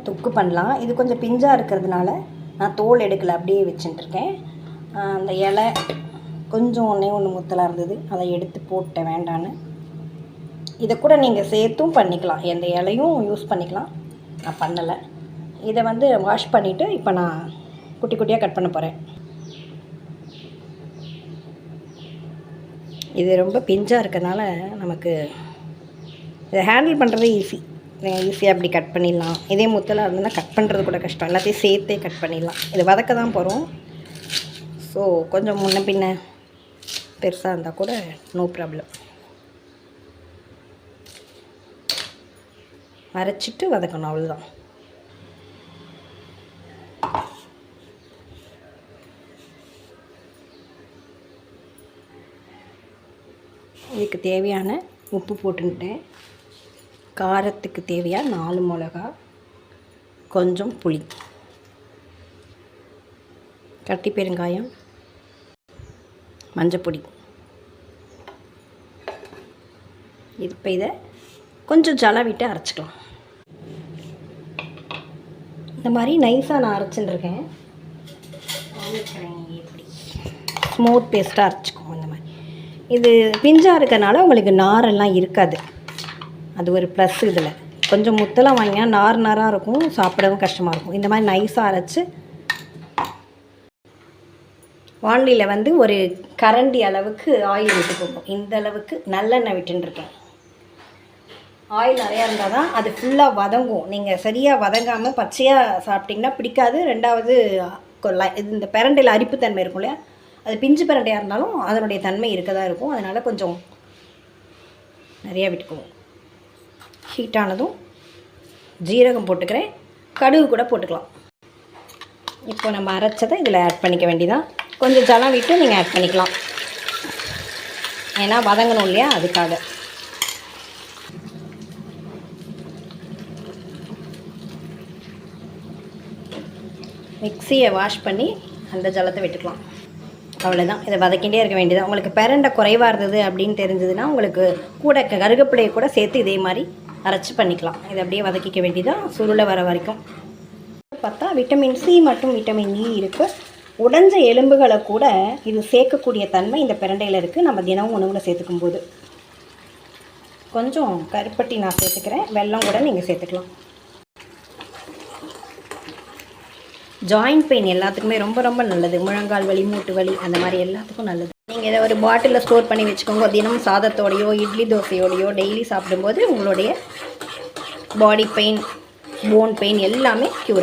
தொக்கு பண்ணலாம். இது கொஞ்சம் பிஞ்சாக இருக்கிறதுனால நான் தோல் எடுக்கலை, அப்படியே வச்சுட்டுருக்கேன். அந்த இலை கொஞ்சம் ஒன்று முத்தலாக இருந்தது, அதை எடுத்து போட்டேன் வேண்டான்னு. இதை கூட நீங்கள் சேர்த்தும் பண்ணிக்கலாம், எந்த இலையும் யூஸ் பண்ணிக்கலாம். நான் பண்ணலை. இதை வாஷ் பண்ணிவிட்டு இப்போ நான் குட்டி குட்டியாக கட் பண்ண போகிறேன். இது ரொம்ப பிஞ்சாக இருக்கிறதுனால நமக்கு இதை ஹேண்டில் பண்ணுறது ஈஸியாக அப்படி கட் பண்ணிடலாம். இதே முத்தலாக இருந்ததுன்னா கட் பண்ணுறது கூட கஷ்டம், எல்லாத்தையும் சேர்த்தே கட் பண்ணிடலாம். இது வதக்க தான் போகிறோம். ஸோ கொஞ்சம் முன்ன பின்ன பெருசாக இருந்தால் கூட நோ ப்ராப்ளம். அரைச்சிட்டு வதக்கணும், அவ்வளோதான். இதுக்கு தேவையான உப்பு போட்டுக்கிட்டேன். காரத்துக்கு தேவையான 4 மிளகா, கொஞ்சம் புளி, கட்டி பெருங்காயம், மஞ்சப்பொடி. இப்போ இதை கொஞ்சம் ஜலம் விட்டு அரைச்சிக்கலாம். இந்த மாதிரி நைஸாக நான் அரைச்சிட்டுருக்கேன். எப்படி ஸ்மூத் பேஸ்ட்டாக அரைச்சிக்குவோம். இந்த மாதிரி இது பிஞ்சாக இருக்கிறனால உங்களுக்கு நாரெல்லாம் இருக்காது, அது ஒரு ப்ளஸ். இதில் கொஞ்சம் முத்தலாம் வாங்கினா நாராக இருக்கும், சாப்பிடவும் கஷ்டமாக இருக்கும். இந்த மாதிரி நைஸாக அரைச்சி வாண்டியில் ஒரு கரண்டி அளவுக்கு ஆயில் விட்டுக்கோங்க. இந்த அளவுக்கு நல்லெண்ணெய் விட்டுருக்கேன். ஆயில் நிறையா இருந்தால் தான் அது ஃபுல்லாக வதங்கும். நீங்கள் சரியாக வதங்காமல் பச்சையாக சாப்பிட்டிங்கன்னா பிடிக்காது. ரெண்டாவது இந்த பிரண்டையில் அரிப்புத்தன்மை இருக்கும் இல்லையா, அது பிஞ்சு பிரண்டையாக இருந்தாலும் அதனுடைய தன்மை இருக்க தான் இருக்கும். அதனால் கொஞ்சம் நிறையா விட்டுக்குவோம். ஹீட்டானதும் ஜீரகம் போட்டுக்கிறேன், கடுகு கூட போட்டுக்கலாம். இப்போ நம்ம அரைச்சதை இதில் ஆட் பண்ணிக்க வேண்டியதான். கொஞ்சம் ஜலம் விட்டு நீங்கள் ஆட் பண்ணிக்கலாம், ஏன்னா வதங்கணும் இல்லையா, அதுக்காக. மிக்சியை வாஷ் பண்ணி அந்த ஜலத்தை விட்டுக்கலாம், அவ்வளோதான். இதை வதக்கிட்டே இருக்க வேண்டியதான். உங்களுக்கு பிரண்டை குறைவாக இருந்தது அப்படின்னு தெரிஞ்சதுன்னா உங்களுக்கு கூட கருகப்பிலையை கூட சேர்த்து இதே மாதிரி அரைச்சி பண்ணிக்கலாம். இதை அப்படியே வதக்கிக்க வேண்டியதான் சுருளை வர வரைக்கும். பார்த்தா விட்டமின் சி மற்றும் விட்டமின் இ இருக்குது. உடைஞ்ச எலும்புகளை கூட இது சேர்க்கக்கூடிய தன்மை இந்த பிரண்டையில் இருக்குது. நம்ம தினமும் உணவில் சேர்த்துக்கும் போது கொஞ்சம் கருப்பட்டி நான் சேர்த்துக்கிறேன், வெல்லம் கூட நீங்கள் சேர்த்துக்கலாம். ஜாயிண்ட் பெயின் எல்லாத்துக்குமே ரொம்ப ரொம்ப நல்லது. முழங்கால் வலி, மூட்டு வலி, அந்த மாதிரி எல்லாத்துக்கும் நல்லது. நீங்கள் இதை ஒரு பாட்டிலில் ஸ்டோர் பண்ணி வச்சுக்கோங்க. தினமும் சாதத்தோடையோ இட்லி தோசையோடையோ டெய்லி சாப்பிடும்போது உங்களுடைய பாடி பெயின், போன் பெயின் எல்லாமே க்யூர்.